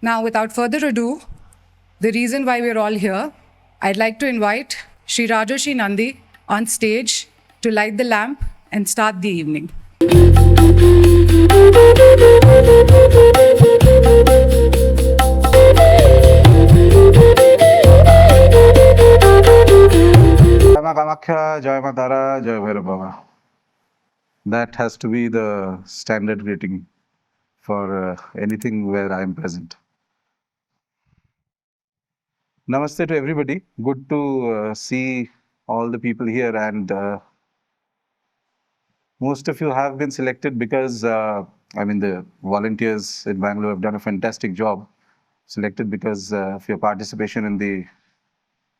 Now, without further ado, the reason why we're all here, I'd like to invite Shri Rajarshi Nandy on stage to light the lamp and start the evening. Maa Kamakhya, Jai Maa Tara, Jai Bhairava. That has to be the standard greeting for anything where I am present. Namaste to everybody. Good to see all the people here, and most of you have been selected because the volunteers in Bangalore have done a fantastic job. Selected because of your participation in the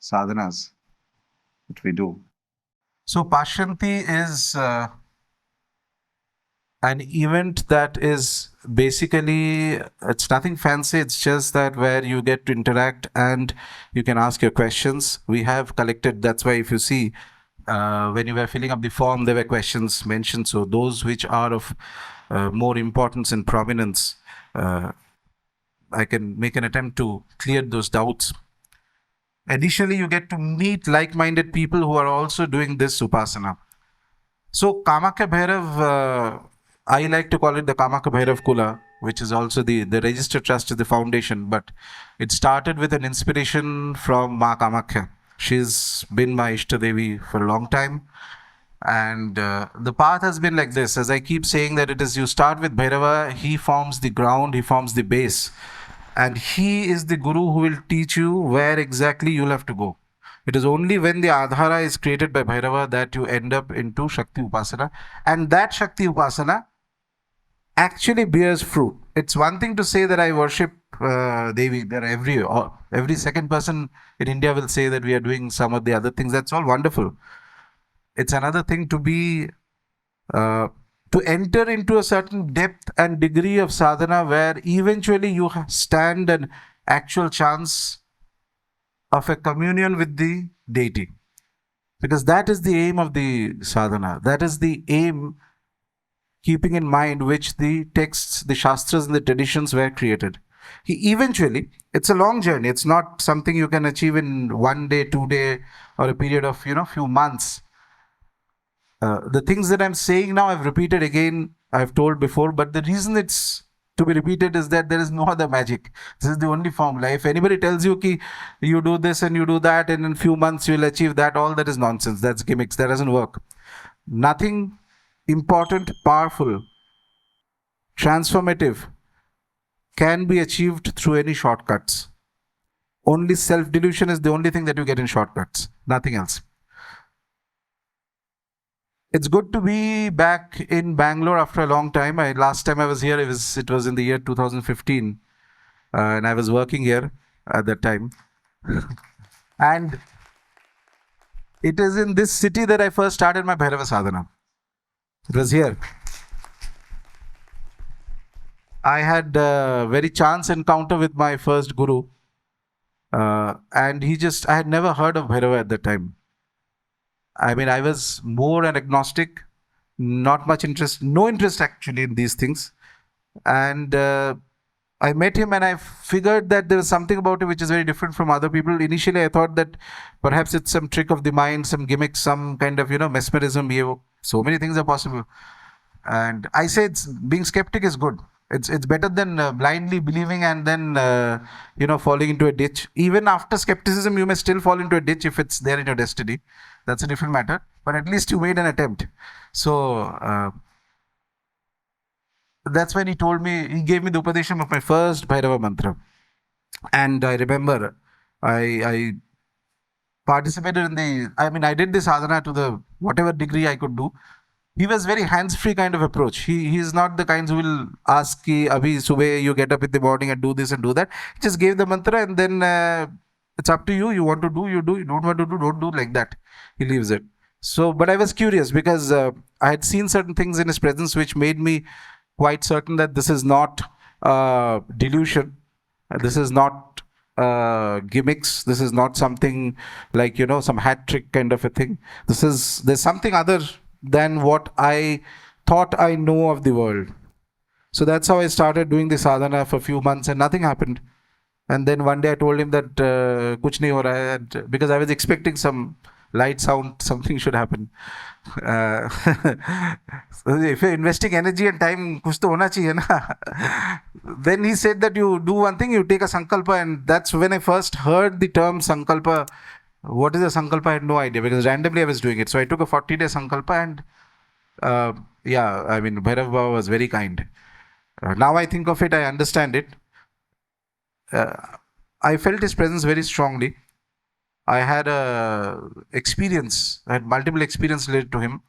sadhanas that we do. So Pashyanti is an event that is basically, it's nothing fancy, it's just that where you get to interact and you can ask your questions. We have collected, that's why if you see, when you were filling up the form, there were questions mentioned. So those which are of more importance and prominence, I can make an attempt to clear those doubts. Additionally, you get to meet like-minded people who are also doing this Upasana. So Kamakhya Bhairav, I like to call it the Kamakhya Bhairav Kula, which is also the registered trust is the foundation, but it started with an inspiration from Maa Kamakhya. She's been my Ishta Devi for a long time. And the path has been like this. As I keep saying that it is, you start with Bhairava, he forms the ground, he forms the base. And he is the guru who will teach you where exactly you'll have to go. It is only when the Adhara is created by Bhairava that you end up into Shakti Upasana. And that Shakti Upasana actually bears fruit. It's one thing to say that I worship Devi. There every second person in India will say that we are doing some of the other things. That's all wonderful. It's another thing to be to enter into a certain depth and degree of sadhana where eventually you stand an actual chance of a communion with the deity. Because that is the aim of the sadhana. That is the aim, keeping in mind which the texts, the shastras and the traditions were created. Eventually, it's a long journey. It's not something you can achieve in 1 day, 2 day, or a period of, few months. The things that I'm saying now, I've repeated again, I've told before, but the reason it's to be repeated is that there is no other magic. This is the only formula. If anybody tells you ki you do this and you do that and in a few months you'll achieve that, all that is nonsense. That's gimmicks. That doesn't work. Nothing important, powerful, transformative can be achieved through any shortcuts. Only self-delusion is the only thing that you get in shortcuts. Nothing else. It's good to be back in Bangalore after a long time. Last time I was here, it was in the year 2015. And I was working here at that time. And it is in this city that I first started my Bhairava Sadhana. It was here. I had a very chance encounter with my first guru. And I had never heard of Bhairava at that time. I was more an agnostic, not much interest, no interest actually in these things. And I met him and I figured that there was something about him which is very different from other people. Initially, I thought that perhaps it's some trick of the mind, some gimmick, some kind of, mesmerism. So many things are possible. And I say being skeptic is good. It's better than blindly believing and then, falling into a ditch. Even after skepticism, you may still fall into a ditch if it's there in your destiny. That's a different matter. But at least you made an attempt. So, that's when he gave me the Upadesham of my first Bhairava mantra. And I remember, I participated in I did this sadhana to the whatever degree I could do. He was very hands-free kind of approach. He is not the kinds who will ask ki, abhi subah you get up in the morning and do this and do that. He just gave the mantra and then it's up to you. You want to do, you do. You don't want to do, don't do, like that. He leaves it. So, but I was curious because I had seen certain things in his presence which made me quite certain that this is not delusion. This is not gimmicks. This is not something like, some hat trick kind of a thing. There's something other than what I thought I know of the world. So that's how I started doing the sadhana for a few months and nothing happened. And then one day I told him that kuch nahi ho raha hai, because I was expecting some light sound, something should happen. Uh, so if you're investing energy and time, kuch to hona chahiye na. Then he said that you do one thing, you take a sankalpa, and that's when I first heard the term sankalpa. What is a sankalpa? I had no idea, because randomly I was doing it. So I took a 40-day sankalpa, and Bhairav Baba was very kind. Now I think of it, I understand it. I felt his presence very strongly. I had I had multiple experiences related to him.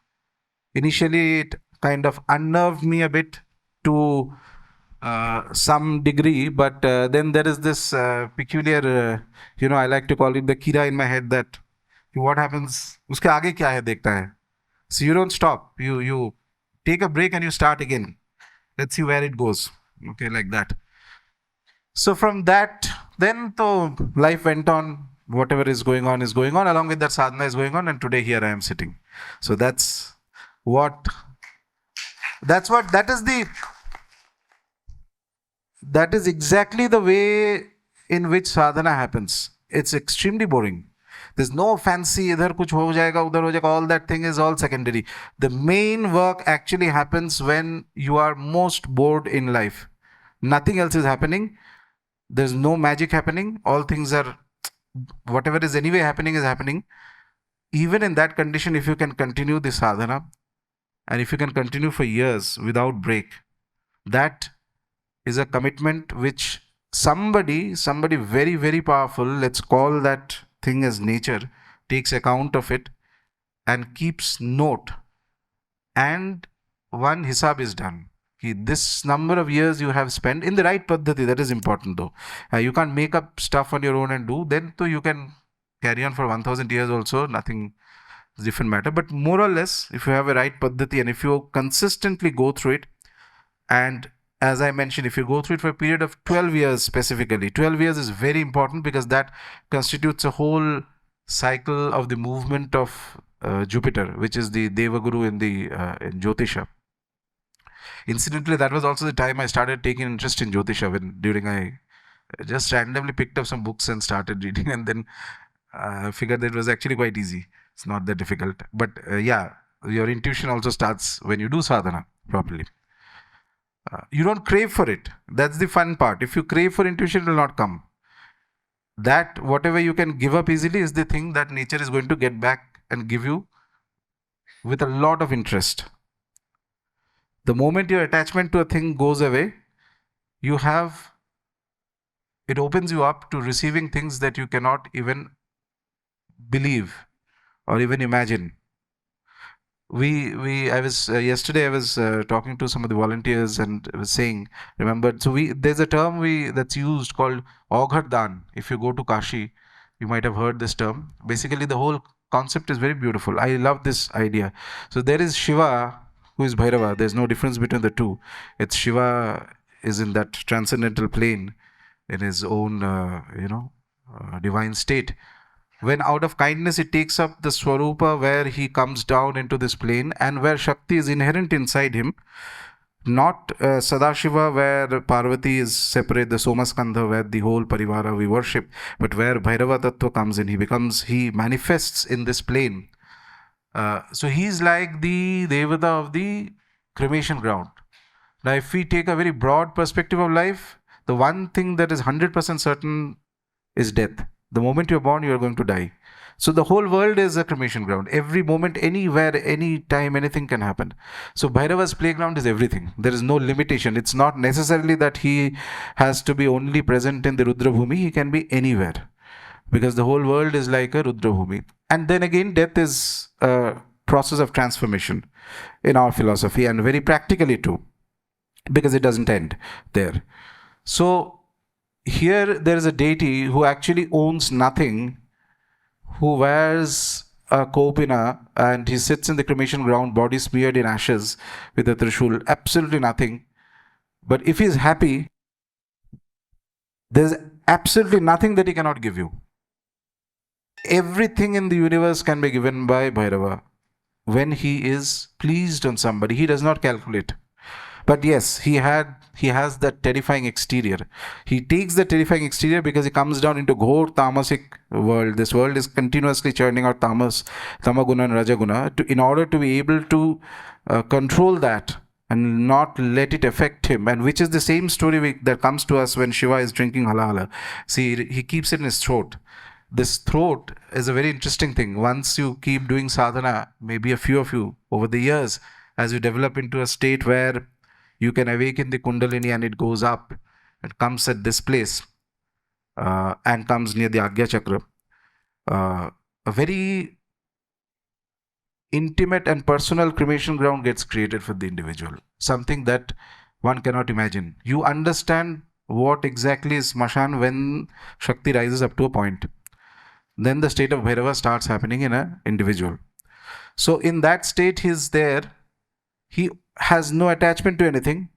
Initially, it kind of unnerved me a bit to some degree, but then there is this peculiar, I like to call it the kira in my head, that what happens, uske aage kya hai dekhta hai. So you don't stop. You take a break and you start again. Let's see where it goes. Okay, like that. So from that, then life went on. Whatever is going on, along with that sadhana is going on, and today here I am sitting. So that is exactly the way in which sadhana happens. It's extremely boring. There's no fancy, idhar kuch ho jayega, udhar ho jayega, all that thing is all secondary. The main work actually happens when you are most bored in life. Nothing else is happening. There's no magic happening. All things are, whatever is anyway happening is happening. Even in that condition, if you can continue the sadhana, and if you can continue for years without break, that is a commitment which somebody very, very powerful, let's call that thing as nature, takes account of it and keeps note, and one hisab is done. This number of years you have spent in the right paddhati, that is important though. You can't make up stuff on your own and do, then you can carry on for 1000 years also, nothing, different matter. But more or less, if you have a right paddhati and if you consistently go through it, and as I mentioned, if you go through it for a period of 12 years specifically, 12 years is very important, because that constitutes a whole cycle of the movement of Jupiter, which is the Devaguru in Jyotisha. Incidentally, that was also the time I started taking interest in Jyotisha, during I just randomly picked up some books and started reading, and then figured that it was actually quite easy. It's not that difficult. But your intuition also starts when you do sadhana properly. You don't crave for it. That's the fun part. If you crave for intuition, it will not come. That whatever you can give up easily is the thing that nature is going to get back and give you with a lot of interest. The moment your attachment to a thing goes away, it opens you up to receiving things that you cannot even believe or even imagine. Yesterday I was talking to some of the volunteers, and I was saying, remember, so there's a term that's used called Aughar Daan. If you go to Kashi, you might have heard this term. Basically, the whole concept is very beautiful. I love this idea. So there is Shiva, who is Bhairava. There's no difference between the two. It's Shiva is in that transcendental plane in his own, divine state. When out of kindness it takes up the Swarupa where he comes down into this plane, and where Shakti is inherent inside him, not Sadashiva where Parvati is separate, the Somaskandha where the whole Parivara we worship, but where Bhairava Tattva comes in, he manifests in this plane. So he's like the Devata of the cremation ground. Now if we take a very broad perspective of life, the one thing that is 100% certain is death. The moment you're born, you're going to die. So the whole world is a cremation ground. Every moment, anywhere, any time, anything can happen. So Bhairava's playground is everything. There is no limitation. It's not necessarily that he has to be only present in the Rudra Bhumi. He can be anywhere, because the whole world is like a Rudra Bhumi. And then again, death is a process of transformation in our philosophy, and very practically too, because it doesn't end there. So here there is a deity who actually owns nothing, who wears a kopina, and he sits in the cremation ground, body smeared in ashes with a trishul, absolutely nothing. But if he is happy, there's absolutely nothing that he cannot give you. Everything in the universe can be given by Bhairava. When he is pleased on somebody, he does not calculate. But yes, he has that terrifying exterior. He takes the terrifying exterior because he comes down into ghor tamasic world. This world is continuously churning out tamaguna and rajaguna in order to be able to control that and not let it affect him. And which is the same story that comes to us when Shiva is drinking hala. See, he keeps it in his throat. This throat is a very interesting thing. Once you keep doing sadhana, maybe a few of you over the years, as you develop into a state where you can awaken the kundalini and it goes up, it comes at this place and comes near the Agya Chakra. A very intimate and personal cremation ground gets created for the individual. Something that one cannot imagine. You understand what exactly is Smashan when Shakti rises up to a point. Then the state of Bhairava starts happening in an individual. So in that state, he's there. He has no attachment to anything.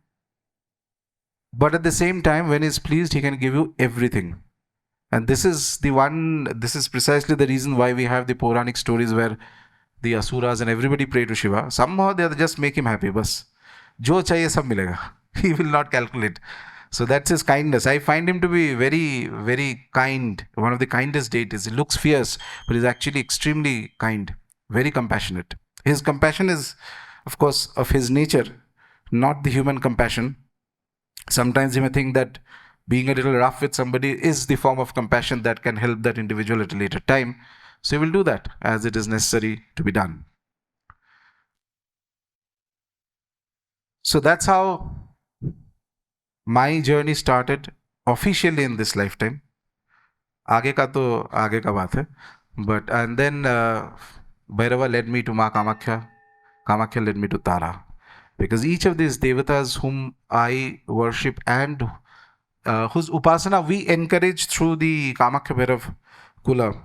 But at the same time, when he's pleased, he can give you everything. And this is precisely the reason why we have the Puranic stories where the Asuras and everybody pray to Shiva. Somehow they just make him happy. Bas, jo chahiye sab milega. He will not calculate. So that's his kindness. I find him to be very, very kind. One of the kindest deities. He looks fierce, but he's actually extremely kind. Very compassionate. His compassion is, of course, of his nature, not the human compassion. Sometimes you may think that being a little rough with somebody is the form of compassion that can help that individual at a later time. So he will do that as it is necessary to be done. So that's how my journey started officially in this lifetime. आगे का तो आगे का बात है. But and then Bhairava led me to Maa Kamakhya. Kamakhya led me to Tara. Because each of these devatas whom I worship and whose upasana we encourage through the Kamakhya Bhairav Kula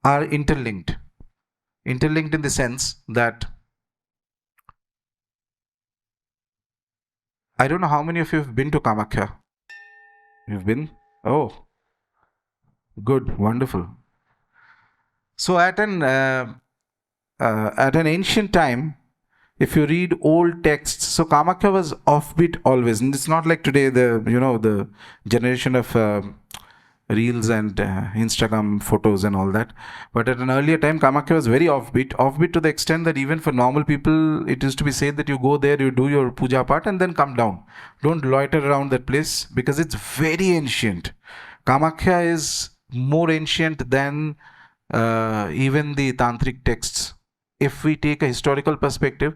are interlinked. Interlinked in the sense that I don't know how many of you have been to Kamakhya. You've been? Oh, good, wonderful. So at an ancient time, if you read old texts, so Kamakhya was offbeat always, and it's not like today the generation of reels and Instagram photos and all that. But at an earlier time, Kamakhya was very offbeat to the extent that even for normal people, it used to be said that you go there, you do your puja part and then come down. Don't loiter around that place because it's very ancient. Kamakhya is more ancient than even the tantric texts. If we take a historical perspective,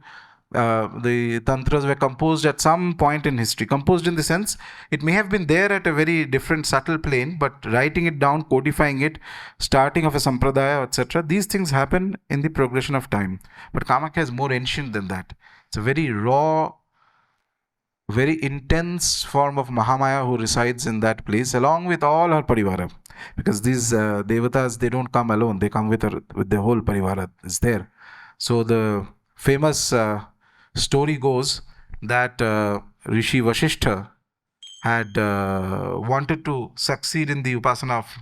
the tantras were composed at some point in history. Composed in the sense, it may have been there at a very different subtle plane, but writing it down, codifying it, starting of a sampradaya, etc. These things happen in the progression of time. But Kamakhya is more ancient than that. It's a very raw, very intense form of Mahamaya who resides in that place, along with all her parivara. Because these devatas, they don't come alone. They come with the whole parivara is there. So the famous story goes that Rishi Vasishta had wanted to succeed in the upasana of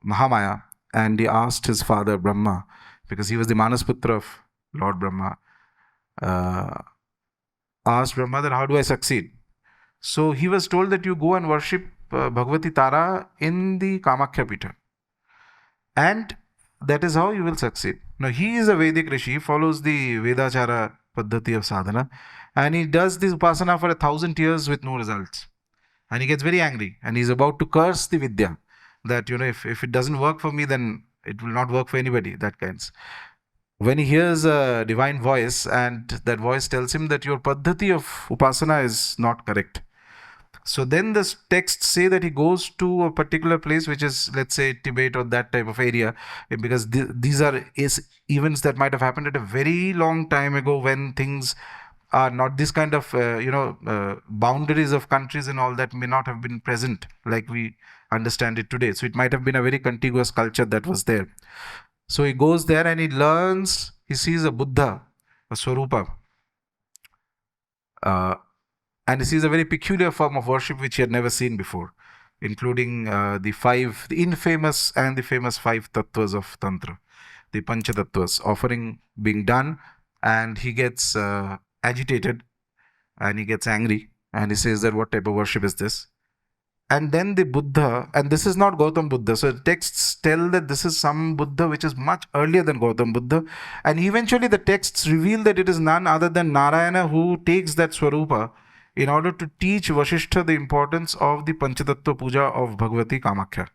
Mahamaya, and he asked his father Brahma, because he was the Manasputra of Lord Brahma, asked Brahma that how do I succeed? So he was told that you go and worship Bhagavati Tara in the Kamakhya Pitha, and that is how you will succeed. Now he is a Vedic Rishi, follows the Vedachara Paddhati of sadhana, and he does this upasana for 1,000 years with no results. And he gets very angry and he's about to curse the Vidya, that if it doesn't work for me, then it will not work for anybody, that kinds. When he hears a divine voice, and that voice tells him that your Paddhati of upasana is not correct. So then the texts say that he goes to a particular place, which is, let's say, Tibet or that type of area, because these are events that might have happened at a very long time ago, when things are not this kind of, boundaries of countries and all that may not have been present like we understand it today. So it might have been a very contiguous culture that was there. So he goes there and he learns, he sees a Buddha, a Swarupa, and he sees a very peculiar form of worship which he had never seen before, including the infamous and the famous 5 tattvas of Tantra, the Pancha tattvas, offering being done, and he gets agitated and he gets angry and he says that what type of worship is this? And then the Buddha, and this is not Gautam Buddha, so texts tell that this is some Buddha which is much earlier than Gautam Buddha, and eventually the texts reveal that it is none other than Narayana who takes that Swarupa in order to teach Vasishta the importance of the Panchatattva Puja of Bhagavati Kamakhya.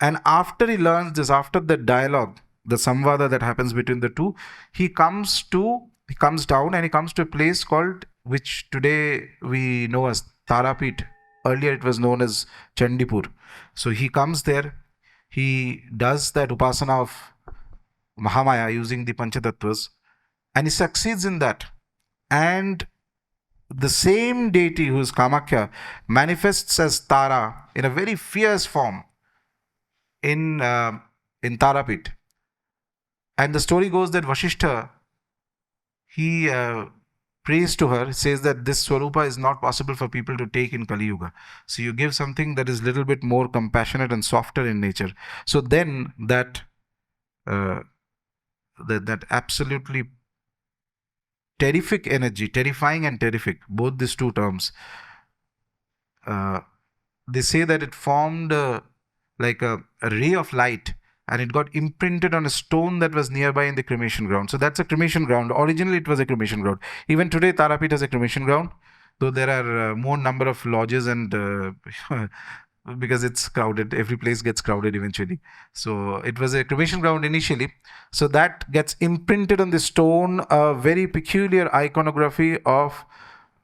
And after he learns this, after the dialogue, the samvada that happens between the two, he comes down and he comes to a place called, which today we know as Tarapith. Earlier it was known as Chandipur. So he comes there, he does that upasana of Mahamaya using the Panchatattvas, and he succeeds in that. And the same deity who is Kamakhya manifests as Tara in a very fierce form in Tarapith. And the story goes that Vasishta, he prays to her, says that this Swarupa is not possible for people to take in Kali Yuga. So you give something that is a little bit more compassionate and softer in nature. So then that absolutely terrific energy, terrifying and terrific, both these two terms, they say that it formed like a ray of light, and it got imprinted on a stone that was nearby in the cremation ground. So that's a cremation ground. Originally, it was a cremation ground. Even today, Tarapith has a cremation ground, though there are more number of lodges and because it's crowded, every place gets crowded eventually. So it was a cremation ground initially. So that gets imprinted on the stone, a very peculiar iconography of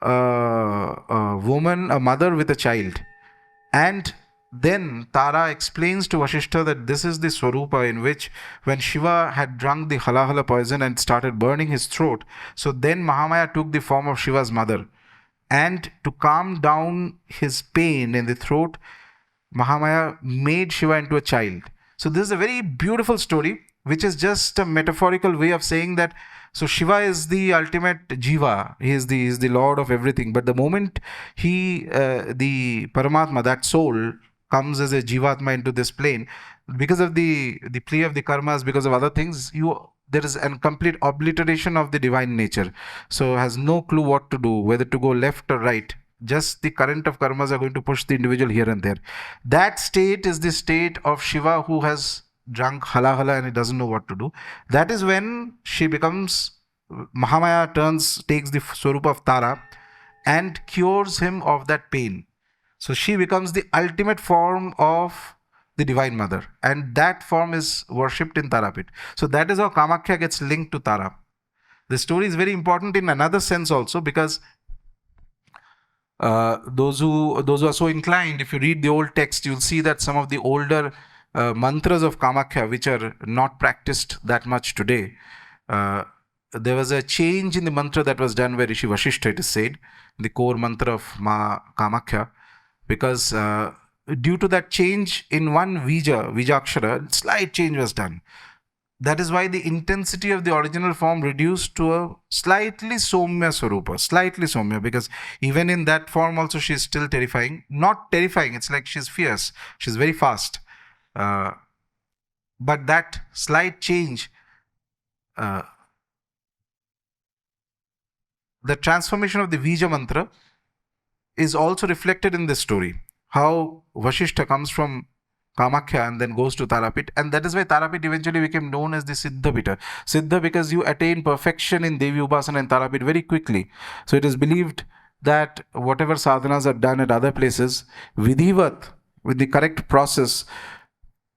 a woman, a mother with a child. And then Tara explains to Vasishta that this is the Swarupa in which when Shiva had drunk the halahala poison and started burning his throat, so then Mahamaya took the form of Shiva's mother. And to calm down his pain in the throat, Mahamaya made Shiva into a child. So this is a very beautiful story, which is just a metaphorical way of saying that so Shiva is the ultimate Jiva. He is the Lord of everything. But the moment the Paramatma, that soul, comes as a Jivatma into this plane, because of the play of the karmas, because of other things, there is a complete obliteration of the divine nature. So has no clue what to do, whether to go left or right. Just the current of karmas are going to push the individual here and there. That state is the state of Shiva who has drunk halahala and he doesn't know what to do. That is when she becomes, Mahamaya takes the Swarupa of Tara and cures him of that pain. So she becomes the ultimate form of the Divine Mother, and that form is worshipped in Tarapith. So that is how Kamakhya gets linked to Tara. The story is very important in another sense also, because those who are so inclined, if you read the old text, you'll see that some of the older mantras of Kamakhya, which are not practiced that much today, there was a change in the mantra that was done by Rishi Vasishta, it is said, the core mantra of Maa Kamakhya, because due to that change in one Vijakshara, slight change was done. That is why the intensity of the original form reduced to a slightly Somya Swarupa, slightly Somya, because even in that form also she is still terrifying. Not terrifying, it's like she's fierce, she's very fast. But that slight change, the transformation of the Vija mantra is also reflected in this story. How Vasishta comes from Kamakhya and then goes to Tarapith, and that is why Tarapith eventually became known as the Siddhapitha. Siddha because you attain perfection in Devi Upasana and Tarapith very quickly. So it is believed that whatever sadhanas are done at other places, Vidhivat, with the correct process,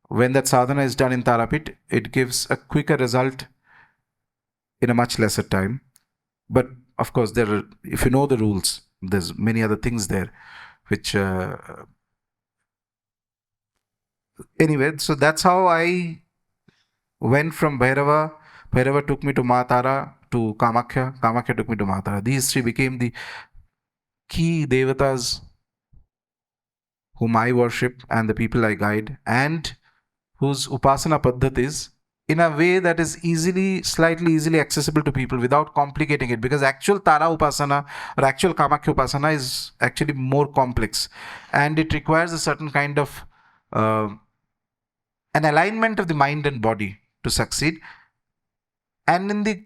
when that sadhana is done in Tarapith, it gives a quicker result in a much lesser time. But of course, if you know the rules, there's many other things there, which anyway, so that's how I went from Bhairava. Bhairava took me to Maa Tara, to Kamakhya. Kamakhya took me to Maa Tara. These three became the key devatas whom I worship and the people I guide, and whose upasana paddhatis in a way that is slightly easily accessible to people without complicating it, because actual Tara Upasana or actual Kamakhya Upasana is actually more complex, and it requires a certain kind of an alignment of the mind and body to succeed. And in the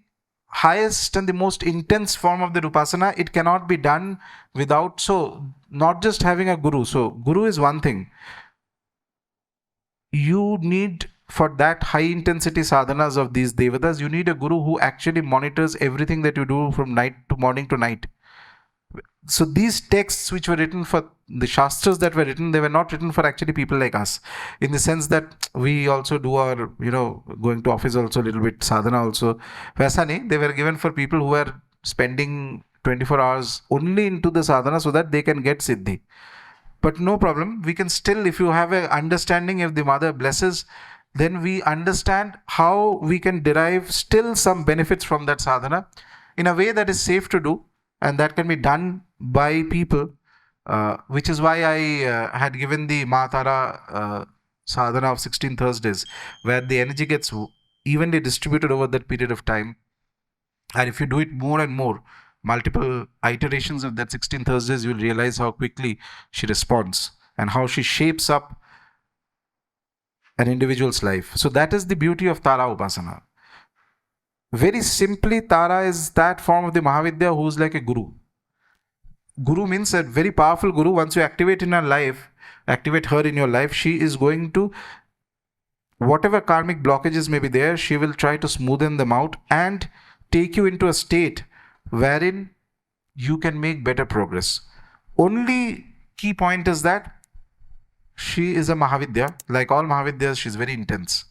highest and the most intense form of the Upasana. It cannot be done without, so not just having a guru. So guru is one thing. You need, for that high intensity sadhanas of these devatas, you need a guru who actually monitors everything that you do from night to morning to night. So these texts which were written, for the shastras that were written, they were not written for actually people like us, in the sense that we also do our, going to office also a little bit, sadhana also. Vaisa nahi, they were given for people who were spending 24 hours only into the sadhana so that they can get siddhi. But no problem, we can still, if you have an understanding, if the mother blesses, then we understand how we can derive still some benefits from that sadhana in a way that is safe to do, and that can be done by people, which is why I had given the Maa Tara sadhana of 16 Thursdays, where the energy gets evenly distributed over that period of time. And if you do it more and more, multiple iterations of that 16 Thursdays, you will realize how quickly she responds and how she shapes up an individual's life. So that is the beauty of Tara Upasana. Very simply, Tara is that form of the Mahavidya who is like a guru. Guru means a very powerful guru. Once you activate in her life, activate her in your life, she is going to, whatever karmic blockages may be there, she will try to smoothen them out and take you into a state wherein you can make better progress. Only key point is that she is a Mahavidya. Like all Mahavidyas, she is very intense.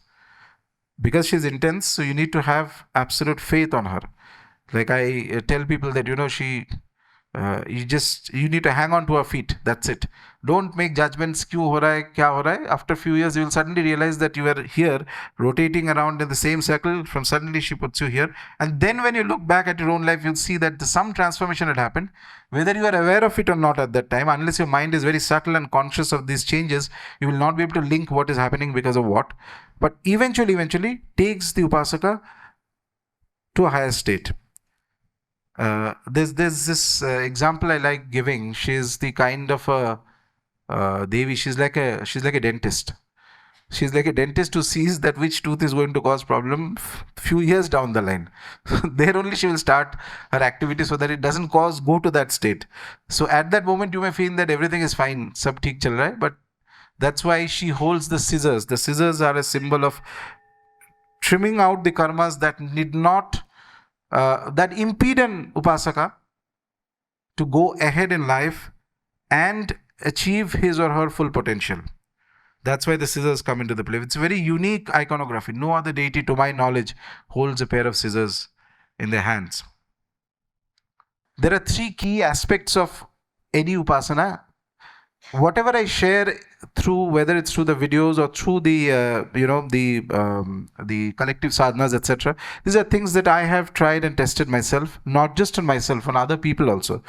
Because she is intense, so you need to have absolute faith on her. Like I tell people that, you need to hang on to her feet. That's it. Don't make judgments. Kyun ho raha hai, kya ho raha hai. After a few years, you will suddenly realize that you are here, rotating around in the same circle. From suddenly she puts you here. And then when you look back at your own life, you'll see that some transformation had happened. Whether you are aware of it or not at that time, unless your mind is very subtle and conscious of these changes, you will not be able to link what is happening because of what. But eventually takes the Upasaka to a higher state. There's this example I like giving. She's the kind of a Devi. She's like a dentist. She's like a dentist who sees that which tooth is going to cause problem few years down the line. There only she will start her activity so that it doesn't go to that state. So at that moment you may feel that everything is fine, sab theek chal raha hai, but that's why she holds the scissors. The scissors are a symbol of trimming out the karmas that need not, that impede an Upasaka to go ahead in life and achieve his or her full potential. That's why the scissors come into the play. It's a very unique iconography. No other deity, to my knowledge, holds a pair of scissors in their hands. There are three key aspects of any Upasana. Whatever I share through, whether it's through the videos or through the the collective sadhanas, etc., these are things that I have tried and tested myself, not just on myself, on other people also.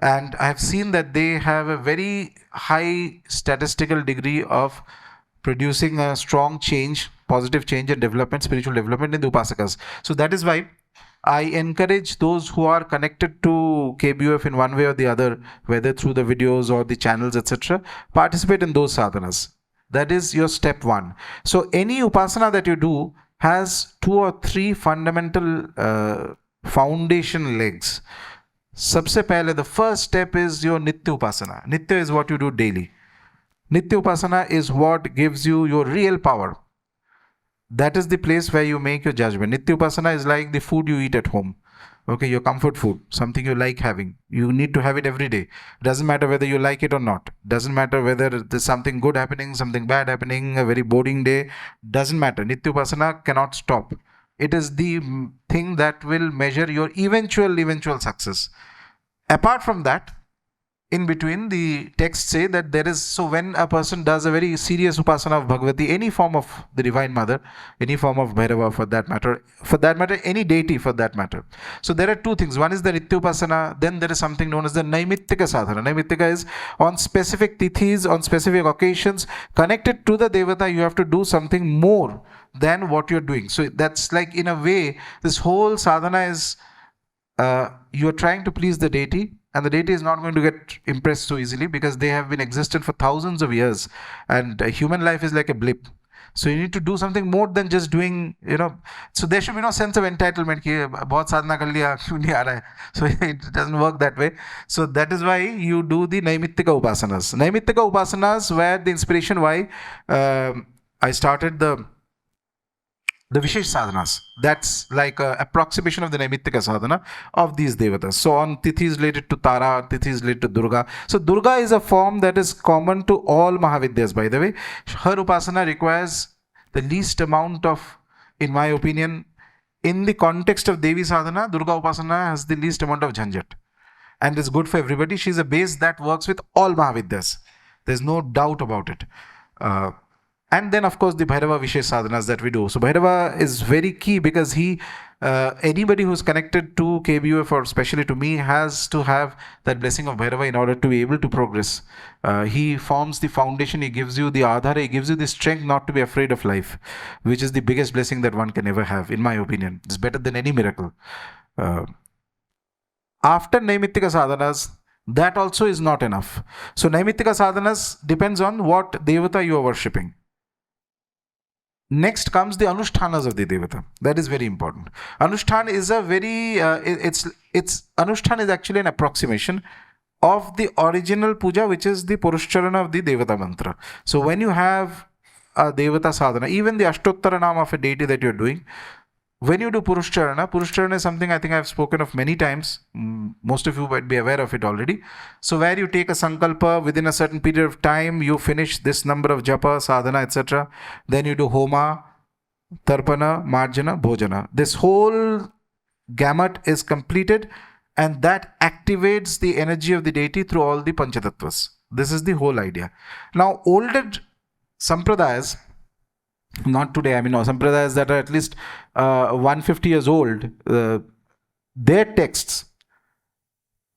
And I have seen that they have a very high statistical degree of producing a strong change, positive change and development, spiritual development in the Upasakas. So that is why I encourage those who are connected to KBUF in one way or the other, whether through the videos or the channels, etc., participate in those sadhanas. That is your step one. So any Upasana that you do has 2 or 3 fundamental foundation legs. Sabse pehle, the first step is your Nitya Upasana. Nitya is what you do daily. Nitya Upasana is what gives you your real power. That is the place where you make your judgment. Nitya Upasana is like the food you eat at home. Okay, your comfort food, something you like having. You need to have it every day. Doesn't matter whether you like it or not. Doesn't matter whether there's something good happening, something bad happening, a very boring day. Doesn't matter. Nitya Upasana cannot stop. It is the thing that will measure your eventual success. Apart from that, in between, the texts say that there is, so when a person does a very serious Upasana of Bhagavati, any form of the Divine Mother, any form of Bhairava for that matter, any deity for that matter. So there are 2 things. One is the Nitya Upasana, then there is something known as the Naimittika Sadhana. Naimittika is on specific tithis, on specific occasions, connected to the Devata, you have to do something more than what you're doing. So that's like, in a way, this whole sadhana is, you're trying to please the deity, and the deity is not going to get impressed so easily because they have been existent for thousands of years, and human life is like a blip. So you need to do something more than just doing, so there should be no sense of entitlement ki bahut sadhana kar liya, kyun nahi aa raha hai. So it doesn't work that way. So that is why you do the Naimittika Upasanas. Naimittika Upasanas were the inspiration why I started the Vishesh Sadhanas. That's like an approximation of the Naimittika Sadhana of these Devatas. So on Tithis related to Tara, Tithis related to Durga. So Durga is a form that is common to all Mahavidyas, by the way. Her Upasana requires the least amount of, in my opinion, in the context of Devi Sadhana, Durga Upasana has the least amount of jhanjat. And it's good for everybody. She's a base that works with all Mahavidyas. There's no doubt about it. And then, of course, the Bhairava Vishesh Sadhanas that we do. So Bhairava is very key because anybody who's connected to KBUF or especially to me has to have that blessing of Bhairava in order to be able to progress. He forms the foundation, he gives you the adhara, he gives you the strength not to be afraid of life, which is the biggest blessing that one can ever have, in my opinion. It's better than any miracle. After Naimittika Sadhanas, that also is not enough. So Naimittika Sadhanas depends on what Devata you are worshipping. Next comes the Anushthanas of the Devata. That is very important. Anushthan is a very, Anushthan is actually an approximation of the original puja, which is the Purascharana of the Devata mantra. So when you have a Devata sadhana, even the Ashtottara Nam of a deity that you're doing, when you do Purascharana is something I think I've spoken of many times. Most of you might be aware of it already. So where you take a sankalpa within a certain period of time, you finish this number of japa, sadhana, etc. Then you do homa, tarpana, marjana, bhojana. This whole gamut is completed and that activates the energy of the deity through all the panchatattvas. This is the whole idea. Now older sampradayas, not today, I mean, no, sampradayas that are at least 150 years old, their texts,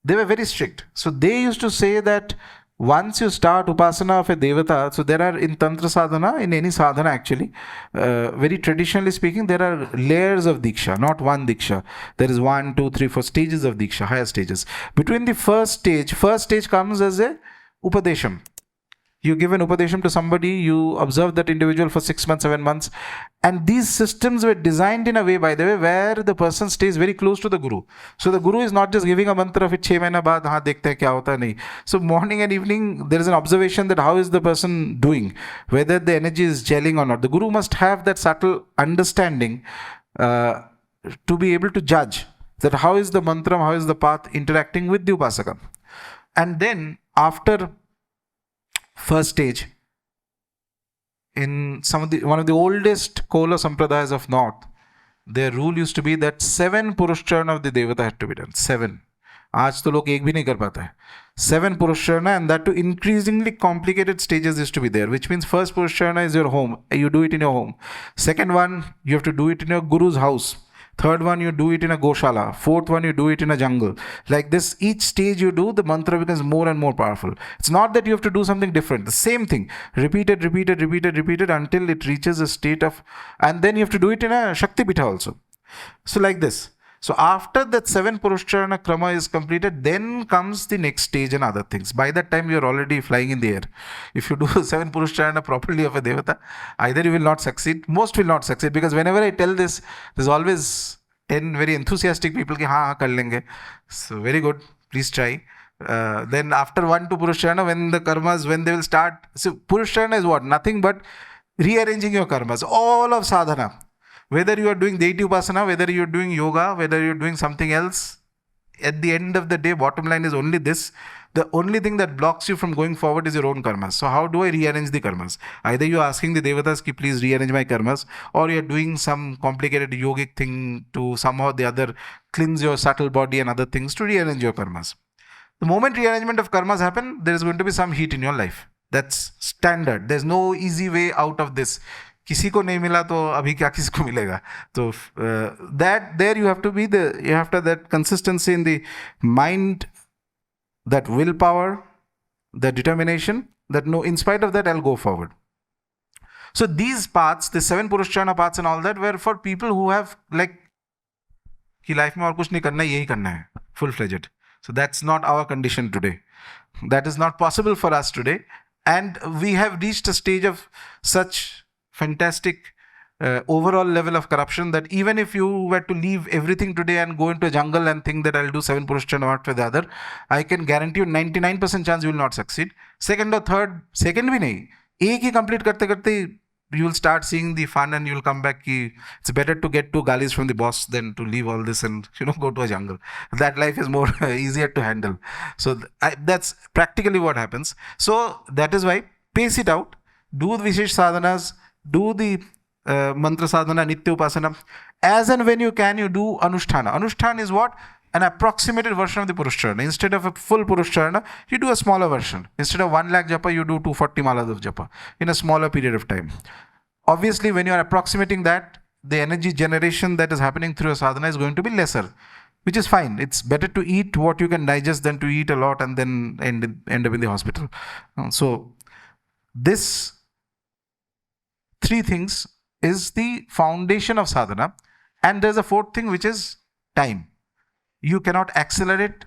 they were very strict. So they used to say that once you start upasana of a devata, so there are in tantra sadhana, in any sadhana actually, very traditionally speaking, there are layers of diksha, not one diksha. There is 1, 2, 3, 4 stages of diksha, higher stages. Between the first stage comes as a upadesham. You give an Upadesham to somebody, you observe that individual for 6 months, 7 months. And these systems were designed in a way, by the way, where the person stays very close to the Guru. So the Guru is not just giving a mantra, फिर 6 महीना बाद हाँ देखते हैं क्या होता है, नहीं. So morning and evening, there is an observation that how is the person doing, whether the energy is gelling or not. The Guru must have that subtle understanding to be able to judge that how is the mantra, how is the path interacting with the Upasaka. And then after first stage, in one of the oldest Kola Sampradayas of North, their rule used to be that 7 Purascharana of the Devata had to be done. 7. आज तो लोग एक भी नहीं कर पाता है. 7 Purascharana, and that too increasingly complicated stages used to be there, which means first Purascharana is your home. You do it in your home. Second one, you have to do it in your Guru's house. Third one, you do it in a goshala. Fourth one, you do it in a jungle. Like this, each stage you do, the mantra becomes more and more powerful. It's not that you have to do something different. The same thing. Repeated until it reaches a state of... And then you have to do it in a Shaktipitha also. So like this. So after that 7 Purascharana krama is completed, then comes the next stage and other things. By that time, you're already flying in the air. If you do 7 Purascharana properly of a devata, either you will not succeed, most will not succeed, because whenever I tell this, there's always 10 very enthusiastic people ki haan kar lenge. So very good, please try. Then after 1 to Purascharana, when they will start, so Purascharana is what? Nothing but rearranging your karmas, all of sadhana. Whether you are doing deity upasana, whether you are doing yoga, whether you are doing something else, at the end of the day, bottom line is only this. The only thing that blocks you from going forward is your own karmas. So how do I rearrange the karmas? Either you are asking the devatas ki please rearrange my karmas, or you are doing some complicated yogic thing to somehow or the other cleanse your subtle body and other things to rearrange your karmas. The moment rearrangement of karmas happen, there is going to be some heat in your life. That's standard. There's no easy way out of this. किसी को नहीं मिला तो अभी क्या किसको मिलेगा. तो that there you have to have that consistency in the mind, that willpower, that determination, that no, in spite of that I'll go forward. So these paths, the 7 Purascharana paths and all that, were for people who have like कि life में और कुछ नहीं करना है, यही करना है, full-fledged. So that's not our condition today. That is not possible for us today, and we have reached a stage of such fantastic overall level of corruption that even if you were to leave everything today and go into a jungle and think that I'll do 7 Purascharana after the other, I can guarantee you 99% chance you will not succeed. Second or third, second भी नहीं, एक ही complete करते करते you will start seeing the fun and you will come back ki it's better to get 2 galis from the boss than to leave all this and go to a jungle. That life is more easier to handle. So that's practically what happens. So that is why pace it out, do the Vishesh Sadhanas, do the mantra sadhana, Nitya Upasana. As and when you can, you do Anusthana. Anusthana is what? An approximated version of the Purascharana. Instead of a full Purascharana, you do a smaller version. Instead of 1 lakh japa, you do 240 malas of japa in a smaller period of time. Obviously, when you are approximating that, the energy generation that is happening through a sadhana is going to be lesser, which is fine. It's better to eat what you can digest than to eat a lot and then end up in the hospital. So, this 3 things is the foundation of sadhana. And there's a 4th thing, which is time. You cannot accelerate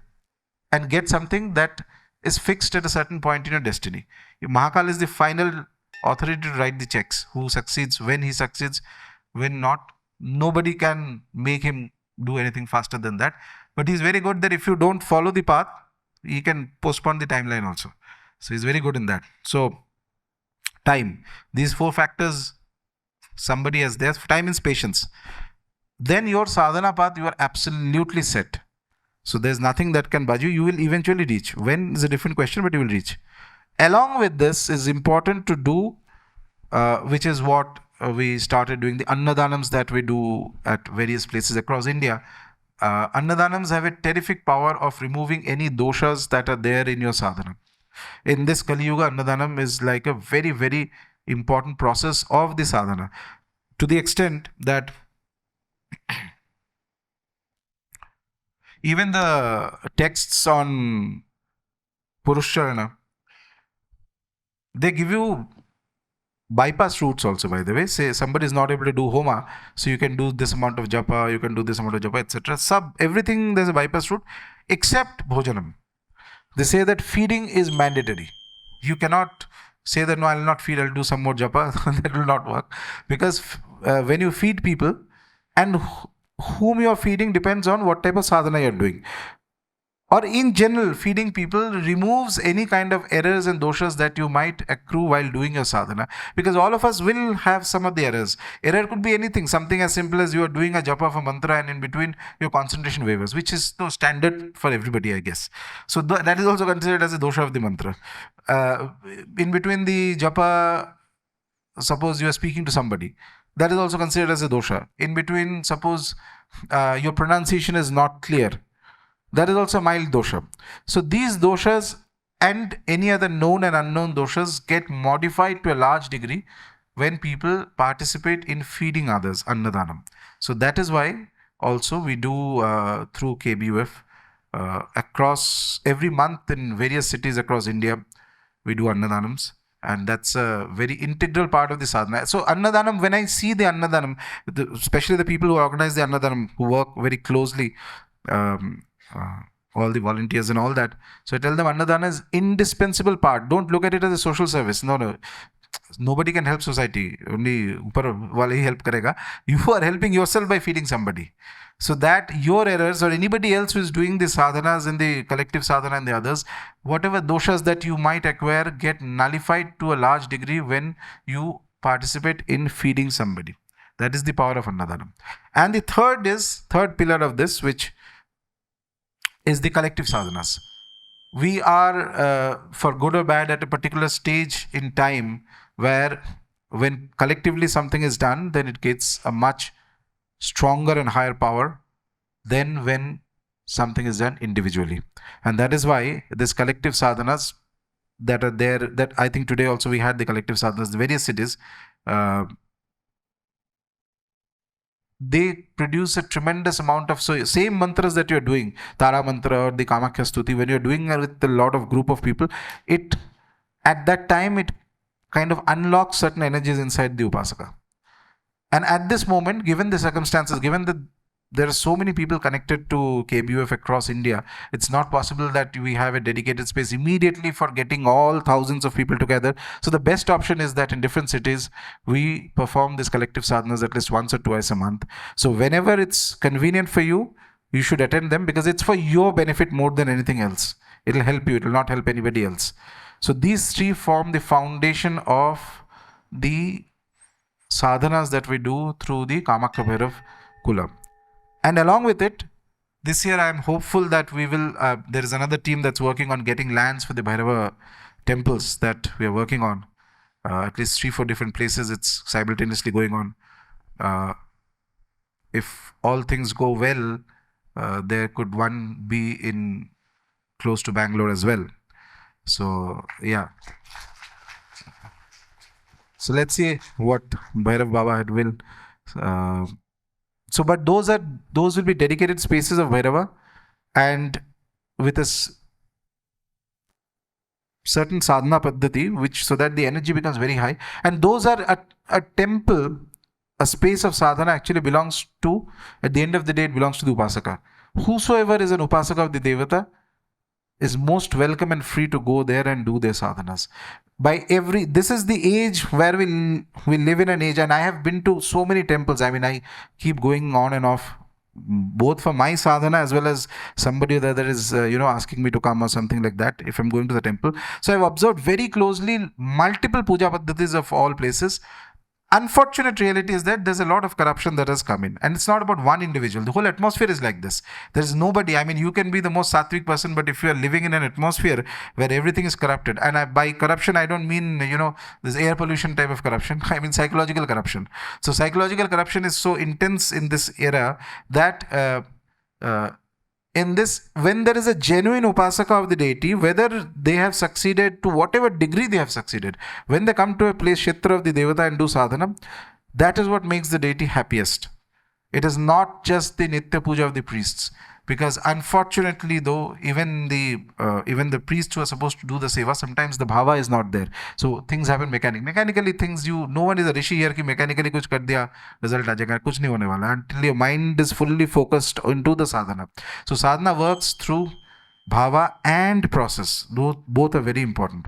and get something that is fixed at a certain point in your destiny. Mahakal is the final authority to write the checks. Who succeeds, when he succeeds, when not. Nobody can make him do anything faster than that. But he's very good that if you don't follow the path, he can postpone the timeline also. So he's very good in that. So time. These 4 factors somebody has there. Time is patience. Then your sadhana path, you are absolutely set. So there's nothing that can budge you. You will eventually reach. When is a different question, but you will reach. Along with this is important to do, which is what we started doing, the Annadanams that we do at various places across India. Annadanams have a terrific power of removing any doshas that are there in your sadhana. In this Kali Yuga, Annadanam is like a very, very important process of the sadhana. To the extent that even the texts on Purascharana, they give you bypass routes also, by the way. Say somebody is not able to do Homa, so you can do this amount of japa, you can do this amount of japa, etc. Everything there's a bypass route except Bhojanam. They say that feeding is mandatory. You cannot say that no, I will not feed, I will do some more japa. That will not work. Because when you feed people, and whom you are feeding depends on what type of sadhana you are doing. Or in general, feeding people removes any kind of errors and doshas that you might accrue while doing your sadhana. Because all of us will have some of the errors. Error could be anything. Something as simple as you are doing a japa of a mantra and in between your concentration wavers, which is standard for everybody, I guess. So that is also considered as a dosha of the mantra. In between the japa, suppose you are speaking to somebody. That is also considered as a dosha. In between, suppose your pronunciation is not clear. That is also a mild dosha. So these doshas and any other known and unknown doshas get modified to a large degree when people participate in feeding others, Annadanam. So that is why also we do through KBUF across every month in various cities across India, we do Annadanams. And that's a very integral part of the sadhana. So Annadanam, when I see the Annadanam, especially the people who organize the Annadanam, who work very closely, all the volunteers and all that. So I tell them Annadana is indispensable part. Don't look at it as a social service. No. Nobody can help society. Only upar wale hi help karega. You are helping yourself by feeding somebody. So that your errors or anybody else who is doing the sadhanas and the collective sadhana and the others, whatever doshas that you might acquire get nullified to a large degree when you participate in feeding somebody. That is the power of Annadanam. And the third pillar of this, which is the collective sadhanas. We are, for good or bad, at a particular stage in time where when collectively something is done, then it gets a much stronger and higher power than when something is done individually. And that is why this collective sadhanas that are there, that I think today also we had the collective sadhanas, the various cities, they produce a tremendous amount of, so same mantras that you're doing, Tara mantra or the Kamakhya stuti, when you're doing it with a lot of group of people, it, at that time, it kind of unlocks certain energies inside the Upasaka. And at this moment, given the circumstances, given the there are so many people connected to KBUF across India. It's not possible that we have a dedicated space immediately for getting all thousands of people together. So the best option is that in different cities, we perform these collective sadhanas at least once or twice a month. So whenever it's convenient for you, you should attend them, because it's for your benefit more than anything else. It'll help you. It will not help anybody else. So these three form the foundation of the sadhanas that we do through the Kamakhya Bhairav Kula. And along with it, this year I am hopeful that we will, there is another team that's working on getting lands for the Bhairava temples that we are working on. At least 3-4 different places it's simultaneously going on. If all things go well, there could one be in close to Bangalore as well. So yeah. So let's see what Bhairav Baba had will. So, but those will be dedicated spaces of Bhairava, and with a certain sadhana paddhati, which so that the energy becomes very high. And those are a temple, a space of sadhana actually belongs to, at the end of the day, it belongs to the Upasaka. Whosoever is an Upasaka of the Devata is most welcome and free to go there and do their sadhanas. This is the age where we live in an age, and I have been to so many temples. I mean, I keep going on and off, both for my sadhana as well as somebody that is, asking me to come or something like that if I'm going to the temple. So I've observed very closely multiple puja paddhatis of all places. Unfortunate reality is that there's a lot of corruption that has come in, and it's not about one individual. The whole atmosphere is like this. There's nobody. I mean, you can be the most sattvic person, but if you are living in an atmosphere where everything is corrupted, and by corruption I don't mean this air pollution type of corruption. I mean psychological corruption. So psychological corruption is so intense in this era that when there is a genuine upasaka of the deity, whether they have succeeded to whatever degree they have succeeded, when they come to a place, kshetra of the devata, and do sadhana, that is what makes the deity happiest. It is not just the nitya puja of the priests, because unfortunately, though, even the priests who are supposed to do the seva, sometimes the bhava is not there. So things happen mechanically. Things no one is a rishi here ki mechanically kuch kar diya, result aa jayega, kuch nahi hone wala, until your mind is fully focused into the sadhana. So sadhana works through bhava and process. Both are very important.